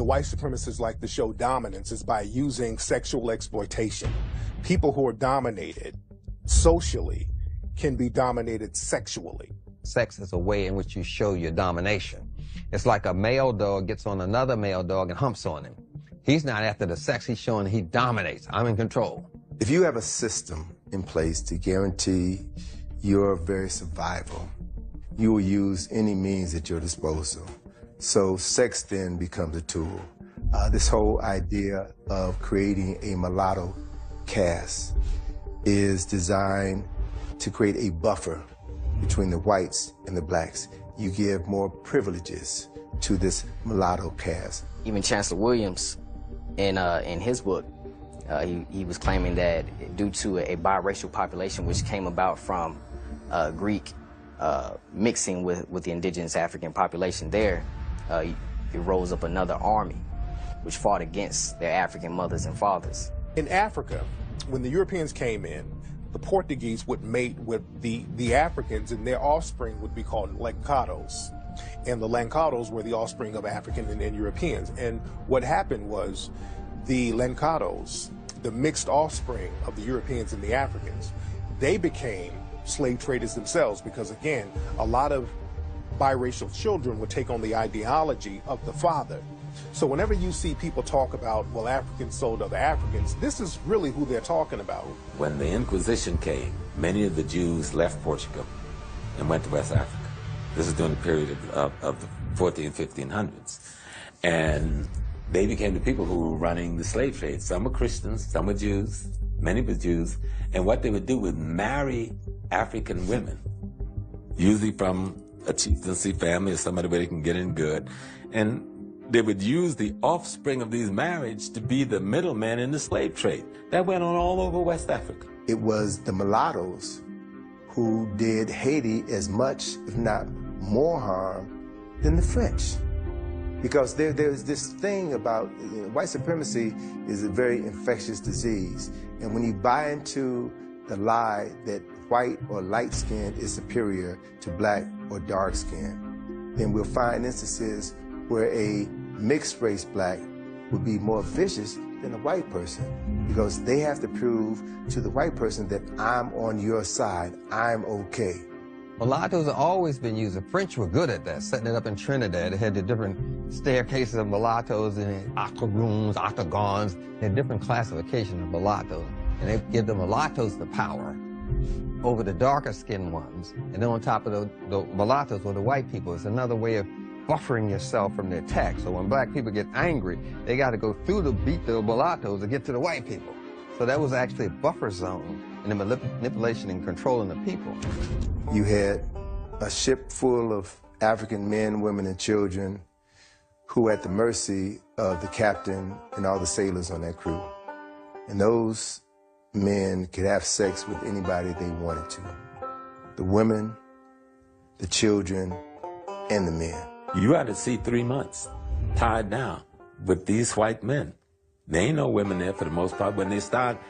white supremacists like to show dominance is by using sexual exploitation. People who are dominated socially can be dominated sexually. Sex is a way in which you show your domination. It's like a male dog gets on another male dog and humps on him. He's not after the sex, he's showing he dominates. I'm in control. If you have a system in place to guarantee your very survival, you will use any means at your disposal. So sex then becomes a tool. This whole idea of creating a mulatto caste is designed to create a buffer between the whites and the blacks. You give more privileges to this mulatto caste. Even Chancellor Williams, in his book, he was claiming that due to a biracial population which came about from Greek mixing with the indigenous African population there, it rose up another army which fought against their African mothers and fathers. In Africa, when the Europeans came in, the Portuguese would mate with the Africans, and their offspring would be called Lancados. And the Lancados were the offspring of African and Europeans. And what happened was the Lancados, the mixed offspring of the Europeans and the Africans, they became slave traders themselves because, again, a lot of biracial children would take on the ideology of the father. So whenever you see people talk about, well, Africans sold other Africans, this is really who they're talking about. When the Inquisition came, many of the Jews left Portugal and went to West Africa. This is during the period of the 1400s, 1500s. And they became the people who were running the slave trade. Some were Christians, some were Jews, many were Jews. And what they would do was marry African women, usually from a chieftaincy family or somebody where they can get in good. And they would use the offspring of these marriages to be the middlemen in the slave trade. That went on all over West Africa. It was the mulattoes who did Haiti as much, if not more harm than the French. Because there's this thing about, white supremacy is a very infectious disease. And when you buy into the lie that white or light skin is superior to black or dark skin, then we'll find instances where a mixed race black would be more vicious than a white person because they have to prove to the white person that I'm on your side, I'm okay. Mulattoes have always been used. The French were good at that, setting it up in Trinidad. They had the different staircases of mulattoes and octoroons, octagons. They had different classifications of mulattoes. And they give the mulattoes the power over the darker skinned ones. And then on top of the mulattoes were the white people. It's another way of buffering yourself from the attack. So when black people get angry, they got to go through the beat the mulattoes to get to the white people. So that was actually a buffer zone in the manipulation and controlling the people. You had a ship full of African men, women, and children who were at the mercy of the captain and all the sailors on that crew. And those men could have sex with anybody they wanted to. The women, the children, and the men. You ought to see 3 months tied down with these white men. There ain't no women there for the most part. When they start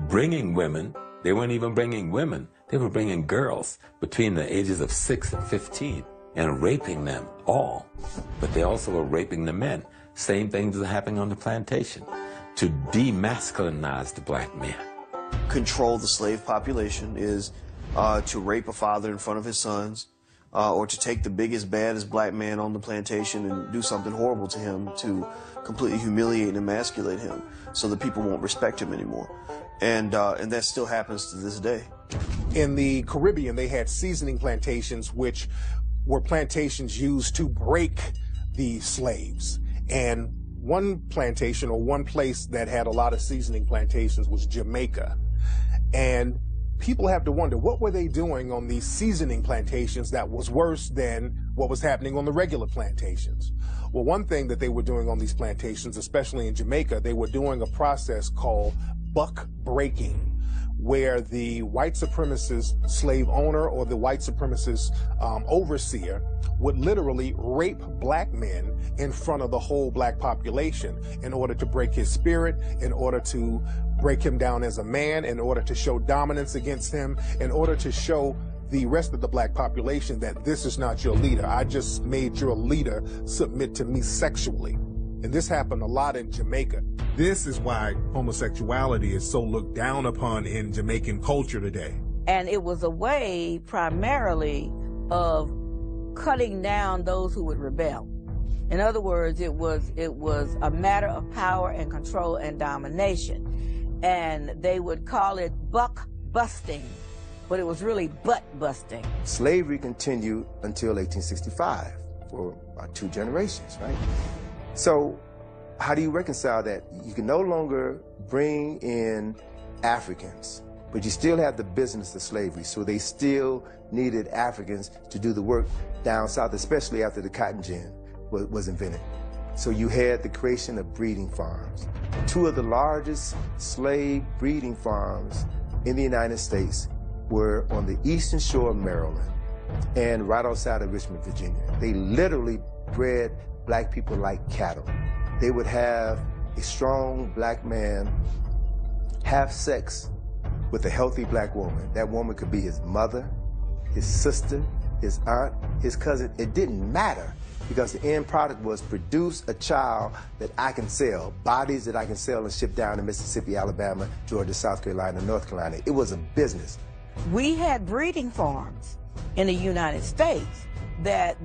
bringing women, they weren't even bringing women. They were bringing girls between the ages of 6 and 15 and raping them all. But they also were raping the men. Same things are happening on the plantation to demasculinize the black man. Control the slave population is to rape a father in front of his sons, or to take the biggest, baddest black man on the plantation and do something horrible to him to completely humiliate and emasculate him so that people won't respect him anymore. And that still happens to this day. In the Caribbean, they had seasoning plantations, which were plantations used to break the slaves. And one plantation or one place that had a lot of seasoning plantations was Jamaica. And people have to wonder, what were they doing on these seasoning plantations that was worse than what was happening on the regular plantations? Well, one thing that they were doing on these plantations, especially in Jamaica, they were doing a process called buck breaking, where the white supremacist slave owner or the white supremacist overseer would literally rape black men in front of the whole black population in order to break his spirit, in order to break him down as a man, in order to show dominance against him, in order to show the rest of the black population that this is not your leader. I just made your leader submit to me sexually. And this happened a lot in Jamaica. This is why homosexuality is so looked down upon in Jamaican culture today. And it was a way primarily of cutting down those who would rebel. In other words, it was a matter of power and control and domination. And they would call it buck busting, but it was really butt busting. Slavery continued until 1865 for about 2 generations, right? So how do you reconcile that? You can no longer bring in Africans, but you still have the business of slavery, so they still needed Africans to do the work down south, especially after the cotton gin was invented. So you had the creation of breeding farms. 2 of the largest slave breeding farms in the United States were on the eastern shore of Maryland and right outside of Richmond, Virginia. They literally bred black people like cattle. They would have a strong black man have sex with a healthy black woman. That woman could be his mother, his sister, his aunt, his cousin. It didn't matter, because the end product was produce a child that I can sell, bodies that I can sell and ship down to Mississippi, Alabama, Georgia, South Carolina, North Carolina. It was a business. We had breeding farms in the United States that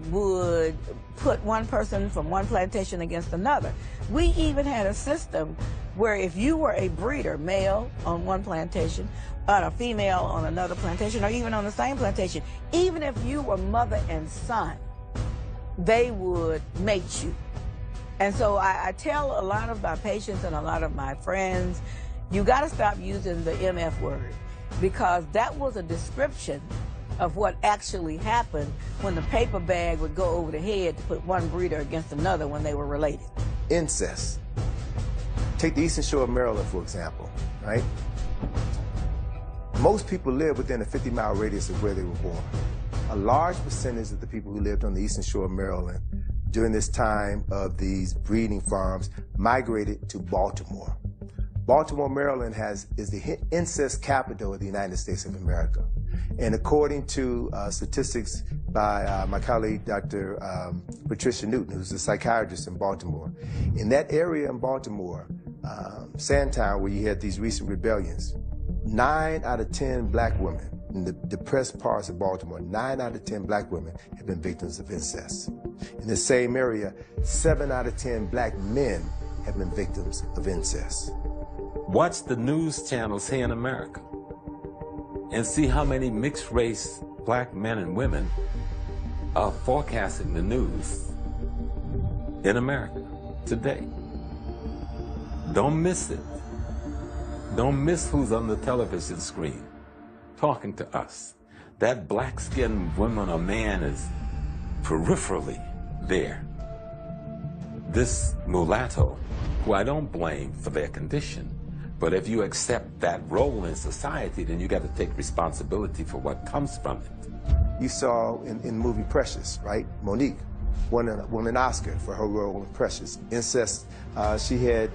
would put one person from one plantation against another. We even had a system where if you were a breeder, male on one plantation, and a female on another plantation, or even on the same plantation, even if you were mother and son, they would mate you. And so I tell a lot of my patients and a lot of my friends, you got to stop using the MF word, because that was a description of what actually happened when the paper bag would go over the head to put one breeder against another when they were related. Incest. Take the eastern shore of Maryland, for example, right? Most people live within a 50-mile radius of where they were born. A large percentage of the people who lived on the eastern shore of Maryland during this time of these breeding farms migrated to Baltimore. Baltimore, Maryland is the incest capital of the United States of America. And according to statistics by my colleague, Dr. Patricia Newton, who's a psychiatrist in Baltimore, in that area in Baltimore, Sandtown, where you had these recent rebellions, 9 out of 10 black women in the depressed parts of Baltimore, 9 out of 10 black women have been victims of incest. In the same area, 7 out of 10 black men have been victims of incest. Watch the news channels here in America and see how many mixed race black men and women are forecasting the news in America today. Don't miss it. Don't miss who's on the television screen talking to us. That black-skinned woman or man is peripherally there. This mulatto, who I don't blame for their condition, but if you accept that role in society, then you got to take responsibility for what comes from it. You saw in the movie Precious, right? Monique won an Oscar for her role in Precious. Incest, she had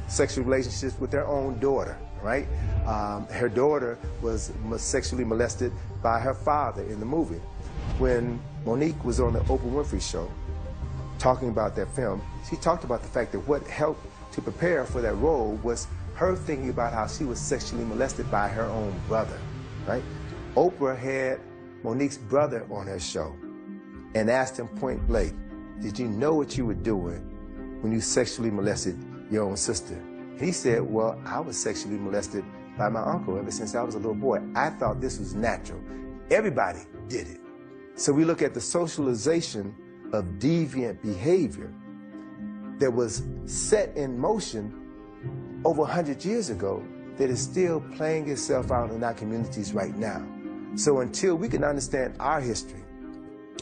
sexual relationships with her own daughter, right? Her daughter was sexually molested by her father in the movie. When Monique was on the Oprah Winfrey Show talking about that film, she talked about the fact that what helped to prepare her for that role was her thinking about how she was sexually molested by her own brother, right? Oprah had Monique's brother on her show and asked him point blank, did you know what you were doing when you sexually molested your own sister? And he said, well, I was sexually molested by my uncle ever since I was a little boy. I thought this was natural. Everybody did it. So we look at the socialization of deviant behavior that was set in motion over 100 years ago that is still playing itself out in our communities right now. So until we can understand our history,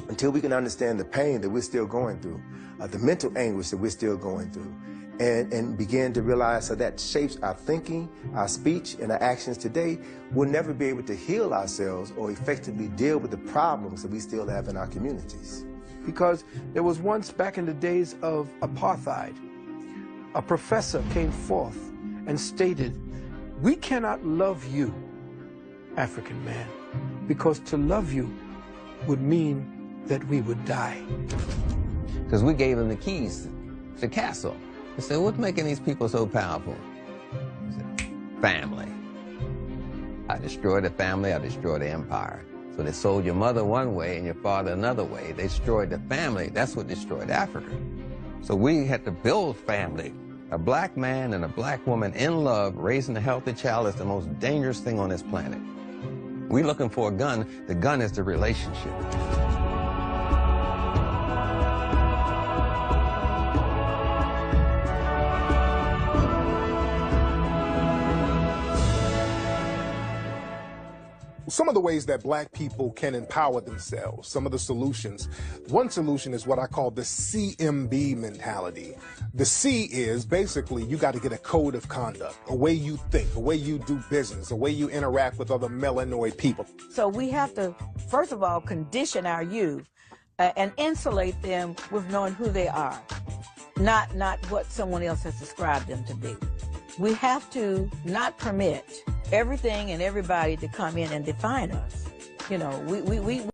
until we can understand the pain that we're still going through, the mental anguish that we're still going through, and begin to realize how that shapes our thinking, our speech, and our actions today, we'll never be able to heal ourselves or effectively deal with the problems that we still have in our communities. Because there was once, back in the days of apartheid, a professor came forth and stated, we cannot love you, African man, because to love you would mean that we would die. because we gave them the keys to the castle. They said, what's making these people so powerful? I said, family. I destroyed the family, I destroyed the empire. So they sold your mother one way and your father another way. They destroyed the family. That's what destroyed Africa. So we had to build family. A black man and a black woman in love, raising a healthy child is the most dangerous thing on this planet. We're looking for a gun. The gun is the relationship. Some of the ways that black people can empower themselves, some of the solutions. One solution is what I call the CMB mentality. The C is basically you got to get a code of conduct, a way you think, a way you do business, a way you interact with other melanoid people. So we have to, first of all, condition our youth and insulate them with knowing who they are, not what someone else has described them to be. We have to not permit everything and everybody to come in and define us. You know, we